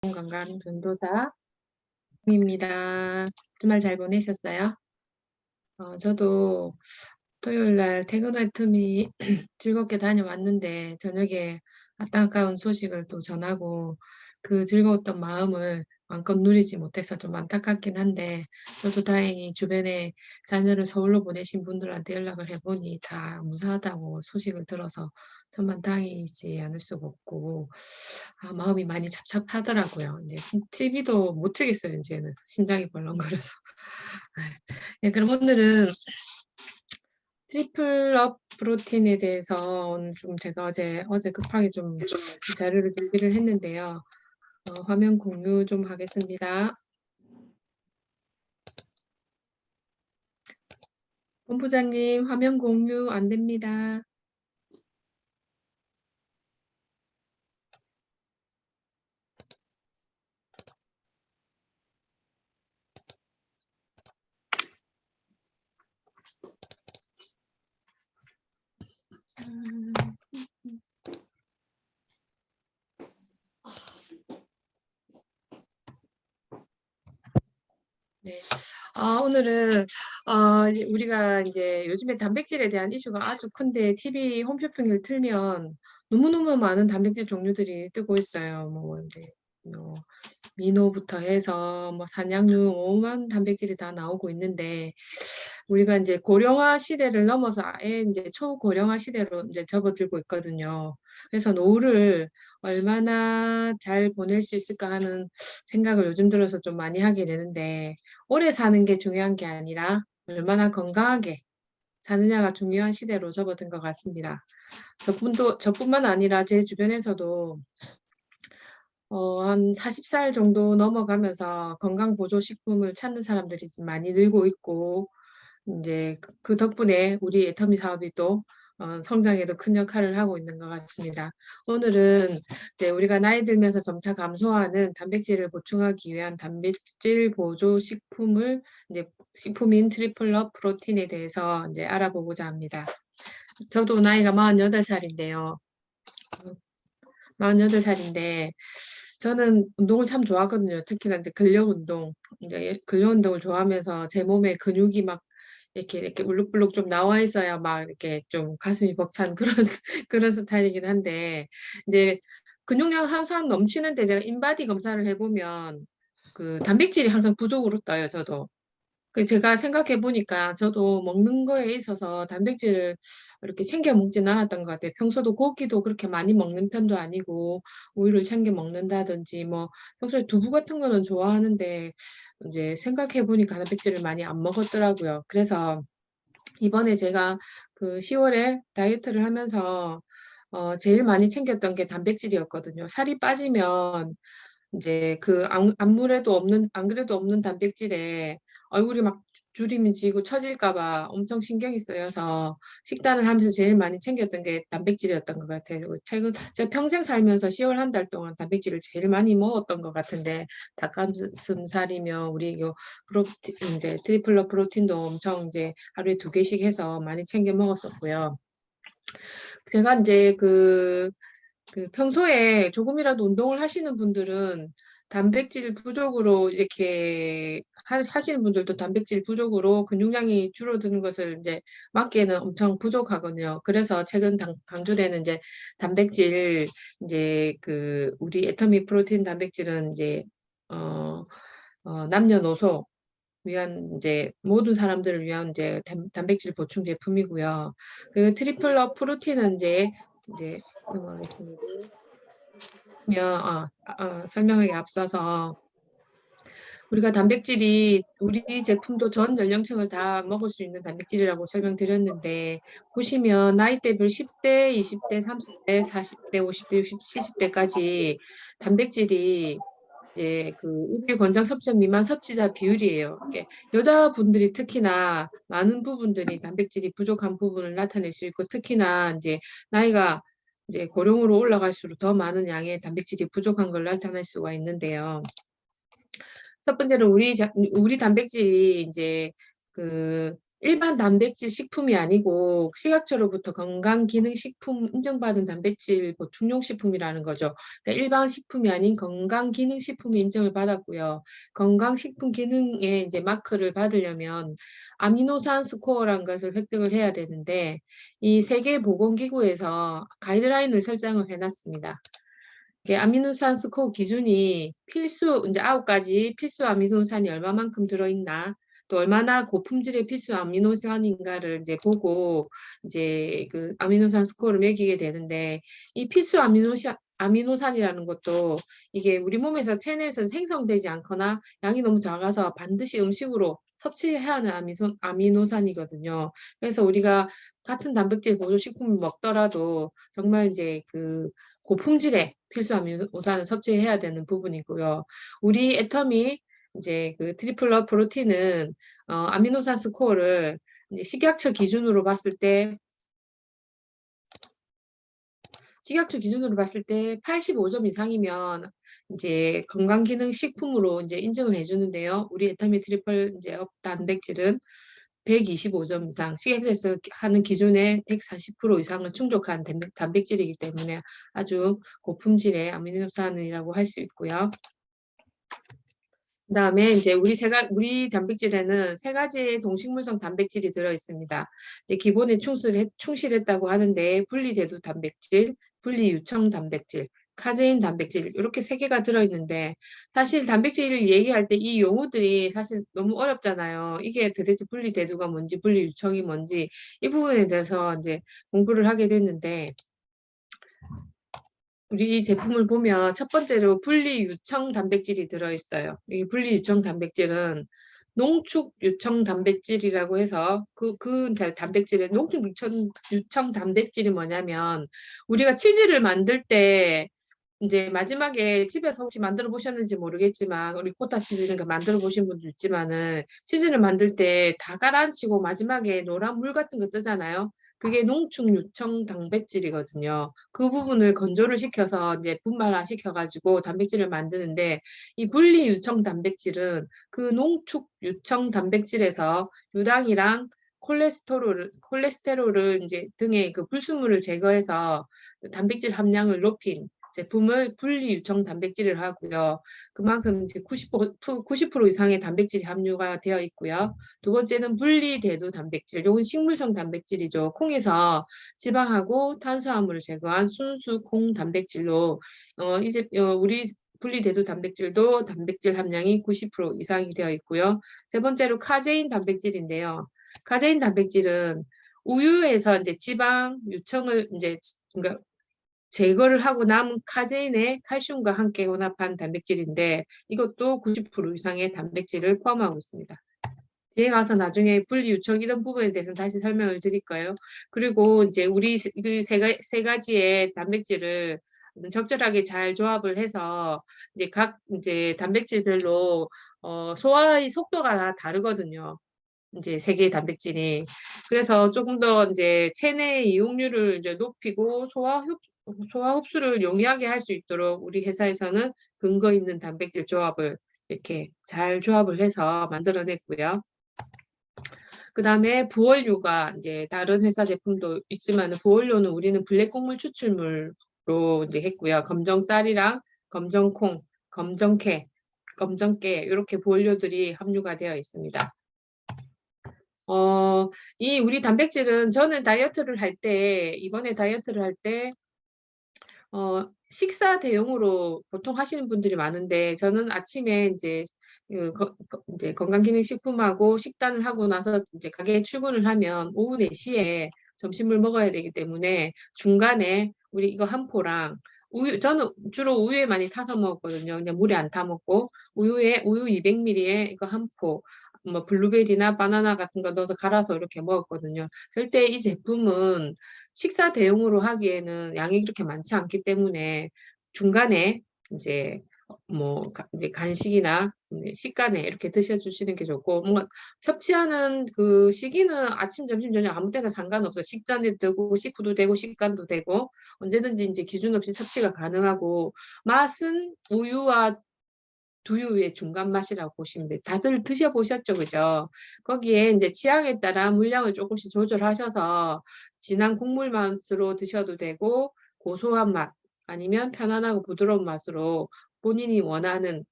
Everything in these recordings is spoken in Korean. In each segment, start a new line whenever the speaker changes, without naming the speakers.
건강 전도사입니다. 주말 잘 보내셨어요? 저도 토요일 날 퇴근 후 틈이 즐겁게 다녀왔는데 저녁에 안타까운 소식을 또 전하고 그 즐거웠던 마음을 마음껏 누리지 못해서 좀 안타깝긴 한데 저도 다행히 주변에 자녀를 서울로 보내신 분들한테 연락을 해보니 다 무사하다고 소식을 들어서 천만 다행이지 않을 수가 없고 마음이 많이 잡잡하더라고요. 이제 TV도 못 치겠어요. 이제는 심장이 벌렁거려서. 네, 그럼 오늘은 트리플업 프로틴에 대해서 오늘 좀 제가 어제 급하게 좀 이 자료를 준비를 했는데요. 화면 공유 좀 하겠습니다. 본부장님 화면 공유 안 됩니다. 네. 오늘은 우리가 이제 요즘에 단백질에 대한 이슈가 아주 큰데 TV 홈쇼핑을 틀면 너무너무 많은 단백질 종류들이 뜨고 있어요. 뭐 이제 뭐 미노부터 해서 뭐 산양류 오만 단백질이 다 나오고 있는데 우리가 이제 고령화 시대를 넘어서 아예 이제 초고령화 시대로 이제 접어들고 있거든요. 그래서 노후를 얼마나 잘 보낼 수 있을까 하는 생각을 요즘 들어서 좀 많이 하게 되는데 오래 사는 게 중요한 게 아니라 얼마나 건강하게 사느냐가 중요한 시대로 접어든 것 같습니다. 저뿐만 아니라 제 주변에서도 한 40살 정도 넘어가면서 건강보조식품을 찾는 사람들이 좀 많이 늘고 있고, 이제 그 덕분에 우리 애터미 사업이 또 성장에도 큰 역할을 하고 있는 것 같습니다. 오늘은 이제 우리가 나이 들면서 점차 감소하는 단백질을 보충하기 위한 단백질 보조 식품을 이제 식품인 트리플업 프로틴에 대해서 이제 알아보고자 합니다. 저도 나이가 48살인데요. 48살인데 저는 운동을 참 좋아하거든요. 특히나 이제 근력 운동. 이제 근력 운동을 좋아하면서 제 몸에 근육이 막 이렇게 울룩불룩 좀 나와 있어야 막 이렇게 좀 가슴이 벅찬 그런 그런 스타일이긴 한데 이제 근육량 항상 넘치는데 제가 인바디 검사를 해보면 그 단백질이 항상 부족으로 떠요, 저도. 제가 생각해 보니까 저도 먹는 거에 있어서 단백질을 이렇게 챙겨 먹진 않았던 것 같아요. 평소도 고기도 그렇게 많이 먹는 편도 아니고 우유를 챙겨 먹는다든지 뭐 평소에 두부 같은 거는 좋아하는데 이제 생각해 보니까 단백질을 많이 안 먹었더라고요. 그래서 이번에 제가 그 10월에 다이어트를 하면서 제일 많이 챙겼던 게 단백질이었거든요. 살이 빠지면 이제 그 안 그래도 없는 단백질에 얼굴이 막 주름이 지고 처질까 봐 엄청 신경이 쓰여서 식단을 하면서 제일 많이 챙겼던 게 단백질이었던 것 같아요. 제가 평생 살면서 10월 한 달 동안 단백질을 제일 많이 먹었던 것 같은데 닭가슴살이며 우리 요 프로틴 이제 트리플러 프로틴도 엄청 이제 하루에 2개씩 해서 많이 챙겨 먹었었고요. 제가 이제 그 평소에 조금이라도 운동을 하시는 분들은 단백질 부족으로 이렇게 하시는 분들도 단백질 부족으로 근육량이 줄어드는 것을 이제 막기에는 엄청 부족하거든요. 그래서 최근 강조되는 이제 단백질 이제 그 우리 애터미 프로틴 단백질은 이제 어, 남녀노소 위한 이제 모든 사람들을 위한 이제 단백질 보충 제품이고요. 그 트리플업 프로틴은 이제 넘어가겠습니다. 설명하기 앞서서 우리가 단백질이 우리 제품도 전 연령층을 다 먹을 수 있는 단백질이라고 설명드렸는데 보시면 나이대별 10대, 20대, 30대, 40대, 50대, 60, 70대까지 단백질이 이제 그 일일 권장 섭취 미만 섭취자 비율이에요. 이게 여자분들이 특히나 많은 부분들이 단백질이 부족한 부분을 나타낼 수 있고 특히나 이제 나이가 이제 고령으로 올라갈수록 더 많은 양의 단백질이 부족한 걸 나타낼 수가 있는데요. 첫 번째로 우리 단백질이 이제 그 일반 단백질 식품이 아니고 식약처로부터 건강기능식품 인정받은 단백질 보충용식품이라는 거죠. 그러니까 일반 식품이 아닌 건강기능식품이 인정을 받았고요. 건강식품 기능에 이제 마크를 받으려면 아미노산 스코어라는 것을 획득을 해야 되는데 이 세계보건기구에서 가이드라인을 설정을 해놨습니다. 이게 아미노산 스코어 기준이 필수 이제 9가지 필수 아미노산이 얼마만큼 들어있나 또 얼마나 고품질의 필수 아미노산인가를 이제 보고 이제 그 아미노산 스코어를 매기게 되는데 이 필수 아미노산이라는 것도 이게 우리 몸에서 체내에서 생성되지 않거나 양이 너무 작아서 반드시 음식으로 섭취해야 하는 아미노산이거든요. 그래서 우리가 같은 단백질 보조식품을 먹더라도 정말 이제 그 고품질의 필수 아미노산을 섭취해야 되는 부분이고요. 우리 애터미 이제 그 트리플러 프로틴은 아미노산 스코어를 이제 식약처 기준으로 봤을 때 85점 이상이면 이제 건강기능식품으로 이제 인증을 해주는데요. 우리 애터미 트리플 이제 업 단백질은 125점 이상, 식약처에서 하는 기준의 140% 이상을 충족한 단백질이기 때문에 아주 고품질의 아미노산이라고 할 수 있고요. 그다음에 이제 우리 단백질에는 세 가지의 동식물성 단백질이 들어 있습니다. 이제 기본에 충실했다고 하는데 분리대두 단백질, 분리유청 단백질, 카제인 단백질 이렇게 세 개가 들어 있는데 사실 단백질을 얘기할 때 이 용어들이 사실 너무 어렵잖아요. 이게 도대체 분리대두가 뭔지, 분리유청이 뭔지 이 부분에 대해서 이제 공부를 하게 됐는데 우리 이 제품을 보면 첫 번째로 분리유청 단백질이 들어있어요. 이 분리유청 단백질은 농축유청 단백질이라고 해서 그 단백질의 농축유청 단백질이 뭐냐면 우리가 치즈를 만들 때 이제 마지막에 집에서 혹시 만들어 보셨는지 모르겠지만 우리 코타 치즈 이런 거 만들어 보신 분도 있지만은 치즈를 만들 때 다 가라앉히고 마지막에 노란 물 같은 거 뜨잖아요. 그게 농축 유청 단백질이거든요. 그 부분을 건조를 시켜서 이제 분말화 시켜가지고 단백질을 만드는데 이 분리 유청 단백질은 그 농축 유청 단백질에서 유당이랑 콜레스테롤을 이제 등의 그 불순물을 제거해서 단백질 함량을 높인 제품을 분리 유청 단백질을 하고요. 그만큼 이제 90% 이상의 단백질이 함유가 되어 있고요. 두 번째는 분리대두 단백질. 이건 식물성 단백질이죠. 콩에서 지방하고 탄수화물을 제거한 순수 콩 단백질로 우리 분리대두 단백질도 단백질 함량이 90% 이상이 되어 있고요. 세 번째로 카제인 단백질인데요. 카제인 단백질은 우유에서 이제 지방 유청을 이제 그러니까 제거를 하고 남은 카제인에 칼슘과 함께 혼합한 단백질인데 이것도 90% 이상의 단백질을 포함하고 있습니다. 뒤에 가서 나중에 분리유청 이런 부분에 대해서는 다시 설명을 드릴까요? 그리고 이제 우리 세 가지의 단백질을 적절하게 잘 조합을 해서 이제 각 이제 단백질별로 소화의 속도가 다 다르거든요. 이제 세 개의 단백질이. 그래서 조금 더 이제 체내 이용률을 이제 높이고 소화 흡수를 용이하게 할 수 있도록 우리 회사에서는 근거 있는 단백질 조합을 이렇게 잘 조합을 해서 만들어냈고요. 그 다음에 부원료가 이제 다른 회사 제품도 있지만 부원료는 우리는 블랙곡물 추출물로 이제 했고요. 검정쌀이랑 검정콩, 검정깨 이렇게 부원료들이 함유가 되어 있습니다. 이 우리 단백질은 저는 다이어트를 할 때, 이번에 다이어트를 할 때, 식사 대용으로 보통 하시는 분들이 많은데, 저는 아침에 이제, 이제 건강기능식품하고 식단을 하고 나서 이제 가게에 출근을 하면 오후 4시에 점심을 먹어야 되기 때문에 중간에 우리 이거 한 포랑 저는 주로 우유에 많이 타서 먹었거든요. 그냥 물에 안 타 먹고 우유 200ml에 이거 한 포, 뭐 블루베리나 바나나 같은 거 넣어서 갈아서 이렇게 먹었거든요. 절대 이 제품은 식사 대용으로 하기에는 양이 그렇게 많지 않기 때문에 중간에 이제 이제 간식이나 식간에 이렇게 드셔주시는 게 좋고 뭔가 섭취하는 그 시기는 아침, 점심, 저녁 아무 때나 상관없어. 식전에도 되고 식후도 되고 식간도 되고 언제든지 이제 기준 없이 섭취가 가능하고 맛은 우유와 두유의 중간 맛이라고 보시면 돼요. 다들 드셔보셨죠, 그죠? 거기에 이제 취향에 따라 물량을 조금씩 조절하셔서 진한 국물 맛으로 드셔도 되고 고소한 맛 아니면 편안하고 부드러운 맛으로 본인이 원하는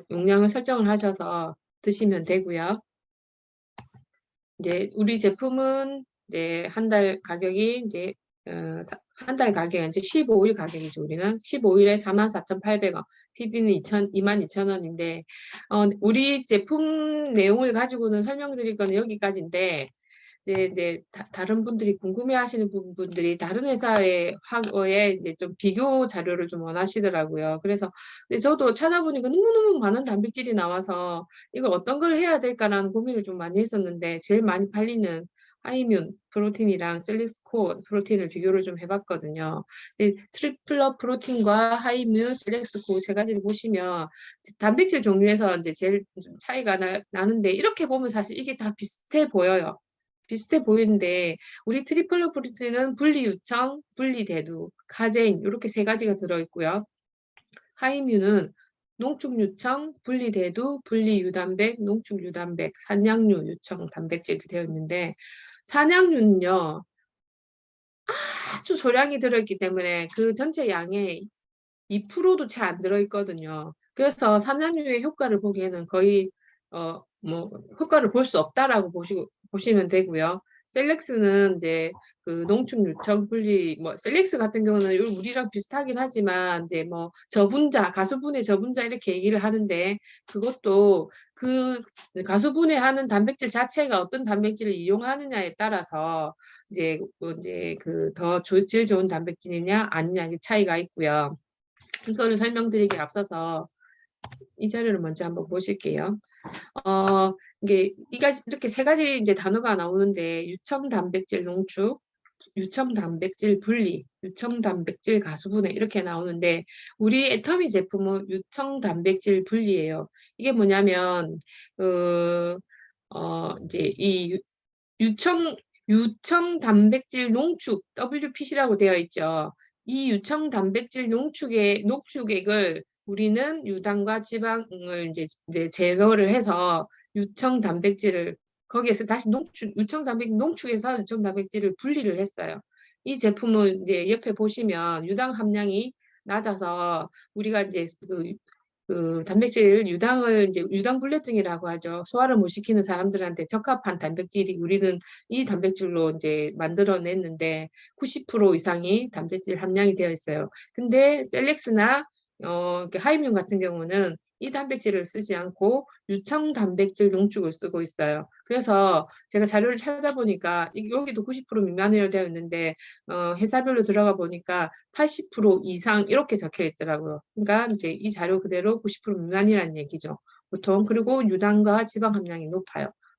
용량을 설정을 하셔서 드시면 되고요. 이제 우리 제품은 이제 한 달 가격이 이제 한 달 가격이 이제 15일 가격이죠. 우리는 15일에 44,800원, PB는 22,000원인데 우리 제품 내용을 가지고는 설명드릴 거는 여기까지인데 이제 다른 분들이 궁금해하시는 부분들이 다른 회사의 하고의 이제 좀 비교 자료를 좀 원하시더라고요. 그래서 저도 찾아보니까 너무너무 많은 단백질이 나와서 이걸 어떤 걸 해야 될까라는 고민을 좀 많이 했었는데 제일 많이 팔리는 하이뮨 프로틴이랑 셀렉스코 프로틴을 비교를 좀 해봤거든요. 트리플러 프로틴과 하이뮨, 셀렉스코 세 가지를 보시면 단백질 종류에서 이제 제일 좀 차이가 나는데 이렇게 보면 사실 이게 다 비슷해 보여요. 비슷해 보이는데 우리 트리플러 프로틴은 분리유청, 분리대두, 카제인 이렇게 세 가지가 들어있고요. 하이뮨은 농축유청, 분리대두, 분리유단백, 농축유단백, 산양류 유청 단백질이 되어 있는데 산양류는요 아주 소량이 들어있기 때문에 그 전체 양의 2%도 채 안 들어있거든요. 그래서 산양류의 효과를 보기에는 거의 뭐 효과를 볼 수 없다라고 보시면 되고요. 셀렉스는 이제 그 농축 유청 분리 뭐 셀렉스 같은 경우는 우리랑 비슷하긴 하지만 이제 뭐 저분자 가수분해 저분자 이렇게 얘기를 하는데 그것도 그 가수분해하는 단백질 자체가 어떤 단백질을 이용하느냐에 따라서 이제 그 더 질 좋은 단백질이냐 아니냐 이 차이가 있고요. 이거를 설명드리기 앞서서 이 자료를 먼저 한번 보실게요. 이게 이렇게 세 가지 이제 단어가 나오는데 유청 단백질 농축, 유청 단백질 분리, 유청 단백질 가수분해 이렇게 나오는데 우리 애터미 제품은 유청 단백질 분리예요. 이게 뭐냐면 이제 이 유청 단백질 농축 WPC라고 되어 있죠. 이 유청 단백질 농축액을 우리는 유당과 지방을 이제 제거를 해서 유청 단백질을 거기에서 다시 유청 단백질 농축해서 유청 단백질을 분리를 했어요. 이 제품은 이제 옆에 보시면 유당 함량이 낮아서 우리가 이제 그 단백질 유당을 이제 유당불내증이라고 하죠. 소화를 못 시키는 사람들한테 적합한 단백질이 우리는 이 단백질로 이제 만들어냈는데 90% 이상이 단백질 함량이 되어 있어요. 근데 셀렉스나 하이뮨 같은 경우는 이 단백질을 쓰지 않고 유청 단백질 농축을 쓰고 있어요. 그래서 제가 자료를 찾아보니까 여기도 90% 미만으로 되어 있는데 회사별로 들어가 보니까 80% 이상 이렇게 적혀 있더라고요. 그러니까 이제 이 자료 그대로 90% 미만이라는 얘기죠. 보통 그리고 유당과 지방 함량이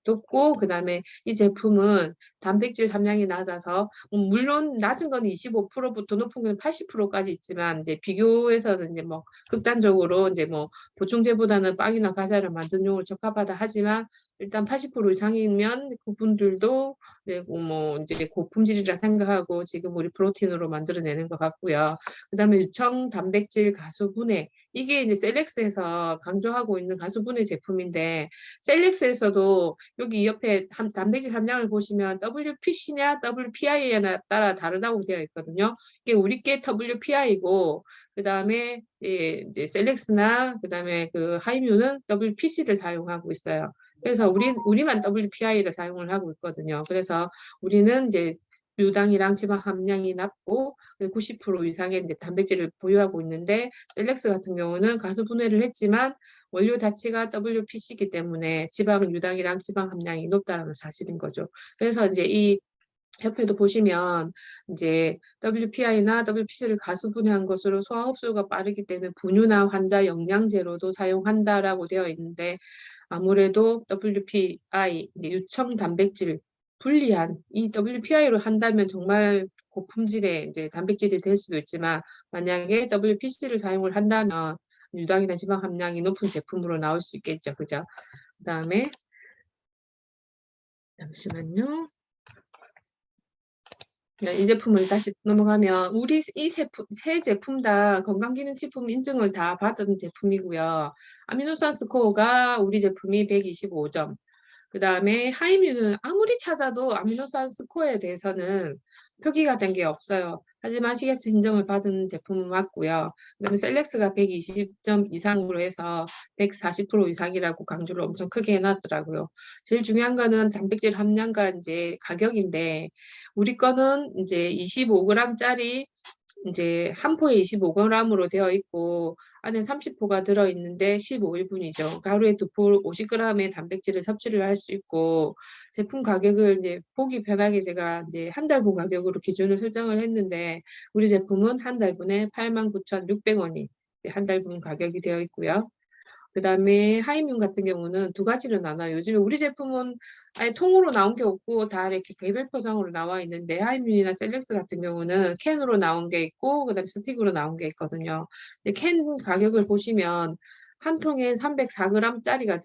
높고 그다음에 이 제품은 단백질 함량이 낮아서 물론 낮은 건 25%부터 높은 건 80%까지 있지만 이제 비교해서는 이제 뭐 극단적으로 이제 뭐 보충제보다는 빵이나 과자를 만든 용으로 적합하다 하지만 일단 80% 이상이면 그분들도 네, 뭐 이제 고품질이라 생각하고 지금 우리 프로틴으로 만들어내는 것 같고요. 그다음에 유청 단백질 가수분해 이게 이제 셀렉스에서 강조하고 있는 가수분해 제품인데 셀렉스에서도 여기 옆에 단백질 함량을 보시면 WPC냐 WPI에 따라 다르다고 되어 있거든요. 이게 우리 게 WPI고 그다음에 이제 셀렉스나 그다음에 그 하이뮨는 WPC를 사용하고 있어요. 그래서 우리만 WPI를 사용을 하고 있거든요. 그래서 우리는 이제 유당이랑 지방 함량이 낮고 90% 이상의 이제 단백질을 보유하고 있는데 셀렉스 같은 경우는 가수 분해를 했지만 원료 자체가 WPC이기 때문에 지방 유당이랑 지방 함량이 높다는 사실인 거죠. 그래서 이제 이 옆에도 보시면 이제 WPI나 WPC를 가수 분해한 것으로 소화 흡수가 빠르기 때문에 분유나 환자 영양제로도 사용한다라고 되어 있는데 아무래도 WPI 이제 유청 단백질 분리한 이 WPI로 한다면 정말 고품질의 이제 단백질이 될 수도 있지만 만약에 WPC를 사용을 한다면 유당이나 지방 함량이 높은 제품으로 나올 수 있겠죠. 그죠? 그다음에 잠시만요. 이 제품을 다시 넘어가면 우리 세 제품 다 건강기능식품 인증을 다 받은 제품이고요. 아미노산 스코어가 우리 제품이 125점. 그 다음에 하이뮤는 아무리 찾아도 아미노산 스코어에 대해서는 표기가 된 게 없어요. 하지만 식약처 인정을 받은 제품은 맞고요. 그다음에 셀렉스가 120점 이상으로 해서 140% 이상이라고 강조를 엄청 크게 해놨더라고요. 제일 중요한 거는 단백질 함량과 이제 가격인데 우리 거는 이제 25g짜리 이제 한 포에 25g으로 되어 있고 안에 30포가 들어있는데 15일분이죠. 그러니까 하루에 두 포 50g의 단백질을 섭취를 할 수 있고 제품 가격을 이제 보기 편하게 제가 이제 한 달분 가격으로 기준을 설정을 했는데 우리 제품은 한 달분에 89,600원이 한 달분 가격이 되어 있고요. 그 다음에 하이뮨 같은 경우는 두 가지로 나눠요. 요즘에 우리 제품은 아예 통으로 나온 게 없고 다 이렇게 개별 포장으로 나와 있는데 하이뮨이나 셀렉스 같은 경우는 캔으로 나온 게 있고 그다음에 스틱으로 나온 게 있거든요. 근데 캔 가격을 보시면 한 통에 304g짜리가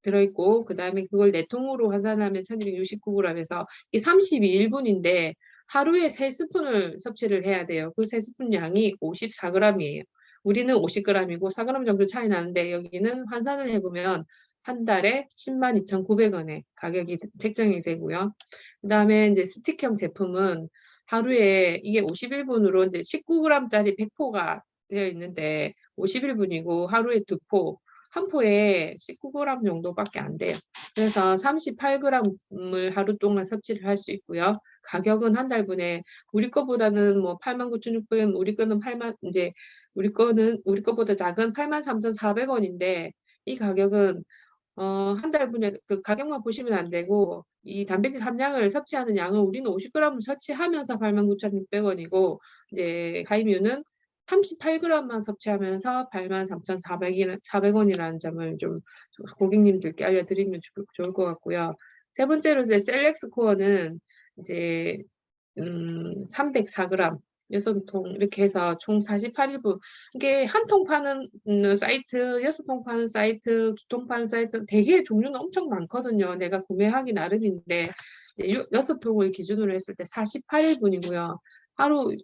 들어있고 그다음에 그걸 네 통으로 환산하면 1269g에서 이게 32일분인데 하루에 3스푼을 섭취를 해야 돼요. 그 3스푼 양이 54g이에요. 우리는 50g이고 4g 정도 차이 나는데 여기는 환산을 해보면 한 달에 102,900원에 가격이 책정이 되고요. 그 다음에 이제 스틱형 제품은 하루에 이게 51분으로 이제 19g짜리 100포가 되어 있는데 51분이고 하루에 두 포, 한 포에 19g 정도밖에 안 돼요. 그래서 38g을 하루 동안 섭취를 할 수 있고요. 가격은 한 달분에 우리 거보다는 뭐 89,600원, 우리 거는 8만 이제 우리 거보다 작은 83,400원인데 이 가격은 한 달분에 그 가격만 보시면 안 되고 이 단백질 함량을 섭취하는 양은 우리는 50g을 섭취하면서 89,600원이고 이제 하이뮤는 38g만 섭취하면서 83,400원이라는 점을 좀 고객님들께 알려드리면 좋을 것 같고요. 세 번째로 이제 셀렉스 코어는 이제 304g 6통 이렇게 해서 총 48일분 이게 한 통 파는 사이트, 6통 파는 사이트, 2통 파는 사이트 되게 종류는 엄청 많거든요. 내가 구매하기 나름인데 6통을 기준으로 했을 때 48일분이고요. 하루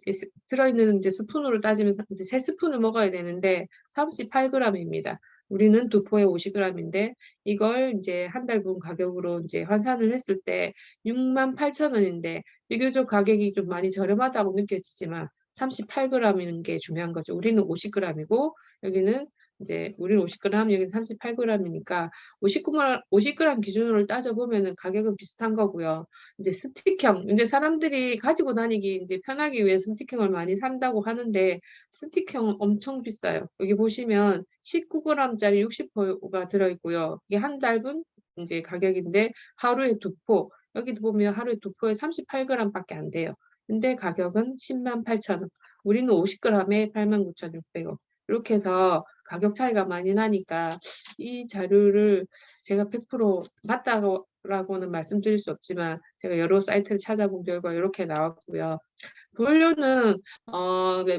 들어있는 이제 스푼으로 따지면 이제 3스푼을 먹어야 되는데 38g입니다. 우리는 두 포에 50g인데 이걸 이제 한 달분 가격으로 이제 환산을 했을 때 68,000원인데 비교적 가격이 좀 많이 저렴하다고 느껴지지만 38g인 게 중요한 거죠. 우리는 50g이고 여기는 이제 우리는 50g, 여기는 38g이니까 50g 기준으로 따져보면은 가격은 비슷한 거고요. 이제 스틱형, 이제 사람들이 가지고 다니기 이제 편하기 위해 스틱형을 많이 산다고 하는데 스틱형 엄청 비싸요. 여기 보시면 19g짜리 60포가 들어있고요. 이게 한 달분 이제 가격인데 하루에 두 포, 여기도 보면 하루에 두 포에 38g밖에 안 돼요. 근데 가격은 108,000원. 우리는 50g에 89,600원. 이렇게 해서 가격 차이가 많이 나니까 이 자료를 제가 100% 맞다고는 말씀드릴 수 없지만 제가 여러 사이트를 찾아본 결과 이렇게 나왔고요. 부연료는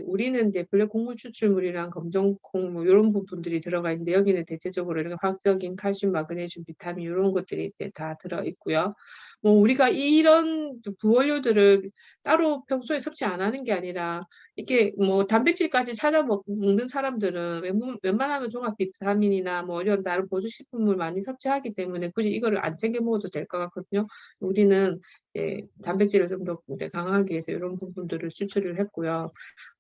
우리는 이제 블랙 곡물 추출물이랑 검정콩 뭐 이런 부분들이 들어가 있는데 여기는 대체적으로 이렇게 화학적인 칼슘, 마그네슘, 비타민 이런 것들이 이제 다 들어 있고요. 뭐 우리가 이런 부원료들을 따로 평소에 섭취 안 하는 게 아니라 이렇게 뭐 단백질까지 찾아 먹는 사람들은 웬만하면 종합 비타민이나 뭐 이런 다른 보조식품을 많이 섭취하기 때문에 굳이 이거를 안 챙겨 먹어도 될 것 같거든요. 우리는 단백질을 좀 더 강하기 위해서 이런 부분들을 추출을 했고요.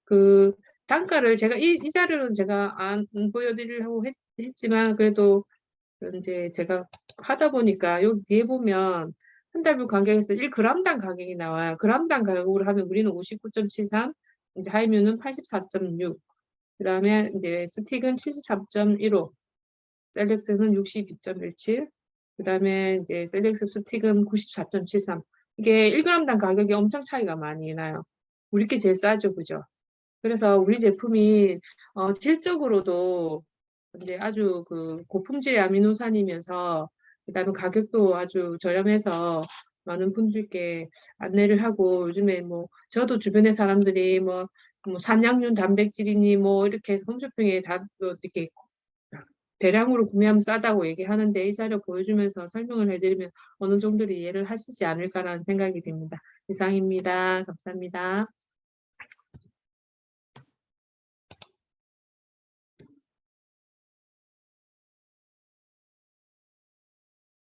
그 단가를 제가 이 자료는 제가 안 보여드리려고 했지만 그래도 이제 제가 하다 보니까 여기 뒤에 보면 한 달분 가격에서 1g당 가격이 나와요. g당 가격으로 하면 우리는 59.73, 이제 하이뮤는 84.6, 그다음에 이제 스틱은 73.15, 셀렉스는 62.17, 그다음에 이제 셀렉스 스틱은 94.73. 이게 1g당 가격이 엄청 차이가 많이 나요. 우리 게 제일 싸죠, 그죠? 그래서 우리 제품이 질적으로도 근데 아주 그 고품질의 아미노산이면서 그다음에 가격도 아주 저렴해서 많은 분들께 안내를 하고 요즘에 뭐 저도 주변의 사람들이 뭐 산양균 단백질이니 뭐 이렇게 홈쇼핑에 다 이렇게 대량으로 구매하면 싸다고 얘기하는데 이 자료 보여주면서 설명을 해 드리면 어느 정도는 이해를 하시지 않을까라는 생각이 듭니다. 이상입니다. 감사합니다.